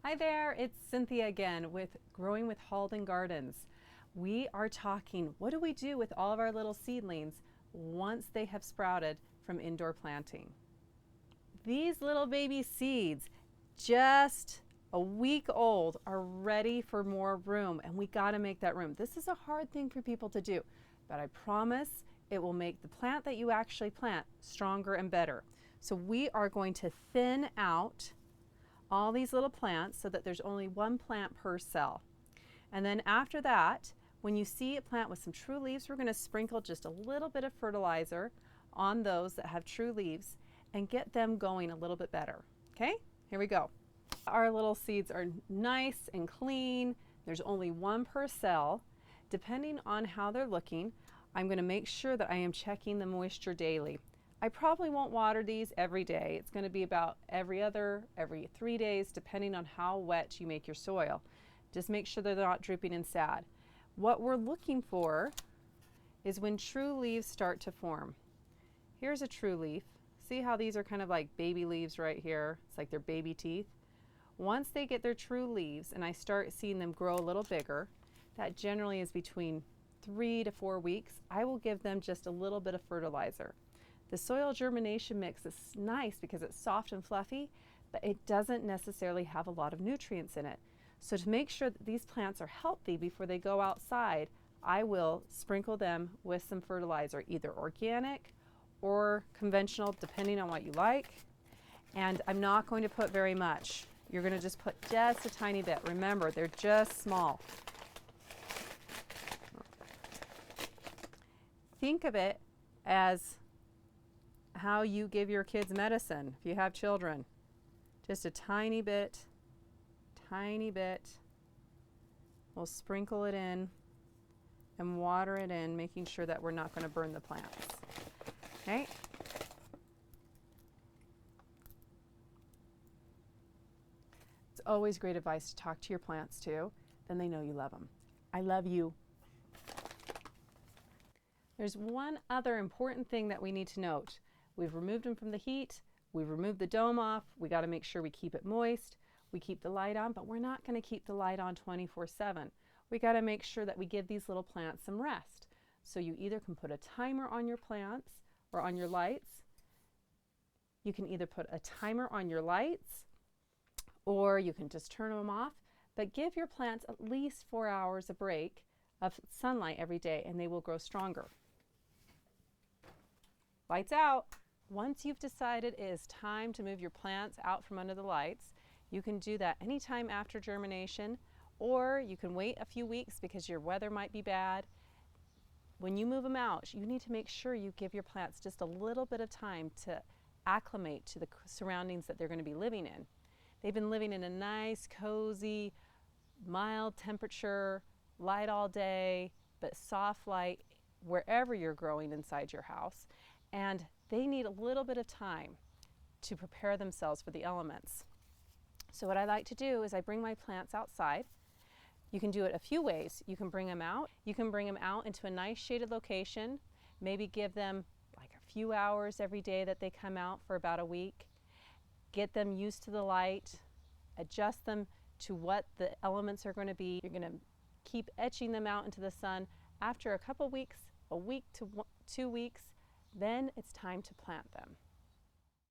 Hi there, it's Cynthia again with Growing with Halden Gardens. We are talking, what do we do with all of our little seedlings once they have sprouted from indoor planting? These little baby seeds, just a week old, are ready for more room, and we got to make that room. This is a hard thing for people to do, but I promise it will make the plant that you actually plant stronger and better. So we are going to thin out all these little plants so that there's only one plant per cell. And then after that, when you see a plant with some true leaves, we're going to sprinkle just a little bit of fertilizer on those that have true leaves and get them going a little bit better. Okay, here we go. Our little seeds are nice and clean. There's only one per cell. Depending on how they're looking, I'm going to make sure that I am checking the moisture daily. I probably won't water these every day. It's going to be about every 3 days, depending on how wet you make your soil. Just make sure they're not drooping and sad. What we're looking for is when true leaves start to form. Here's a true leaf. See how these are kind of like baby leaves right here? It's like their baby teeth. Once they get their true leaves and I start seeing them grow a little bigger, that generally is between 3 to 4 weeks, I will give them just a little bit of fertilizer. The soil germination mix is nice because it's soft and fluffy, but it doesn't necessarily have a lot of nutrients in it. So to make sure that these plants are healthy before they go outside, I will sprinkle them with some fertilizer, either organic or conventional, depending on what you like. And I'm not going to put very much. You're going to just put just a tiny bit. Remember, they're just small. Think of it as how you give your kids medicine if you have children. Just a tiny bit. We'll sprinkle it in and water it in, making sure that we're not going to burn the plants. Okay? It's always great advice to talk to your plants too. Then they know you love them. I love you. There's one other important thing that we need to note. We've removed them from the heat. We've removed the dome off. We got to make sure we keep it moist. We keep the light on, but we're not going to keep the light on 24/7. We got to make sure that we give these little plants some rest. So you either can put a timer on your plants or on your lights. You can either put a timer on your lights or you can just turn them off, but give your plants at least 4 hours a break of sunlight every day and they will grow stronger. Lights out. Once you've decided it is time to move your plants out from under the lights, you can do that anytime after germination, or you can wait a few weeks because your weather might be bad. When you move them out, you need to make sure you give your plants just a little bit of time to acclimate to the surroundings that they're going to be living in. They've been living in a nice, cozy, mild temperature, light all day, but soft light wherever you're growing inside your house. And they need a little bit of time to prepare themselves for the elements. So what I like to do is I bring my plants outside. You can do it a few ways. You can bring them out. You can bring them out into a nice shaded location. Maybe give them like a few hours every day that they come out for about a week. Get them used to the light. Adjust them to what the elements are going to be. You're going to keep etching them out into the sun. After a couple weeks, a week to 2 weeks, then it's time to plant them.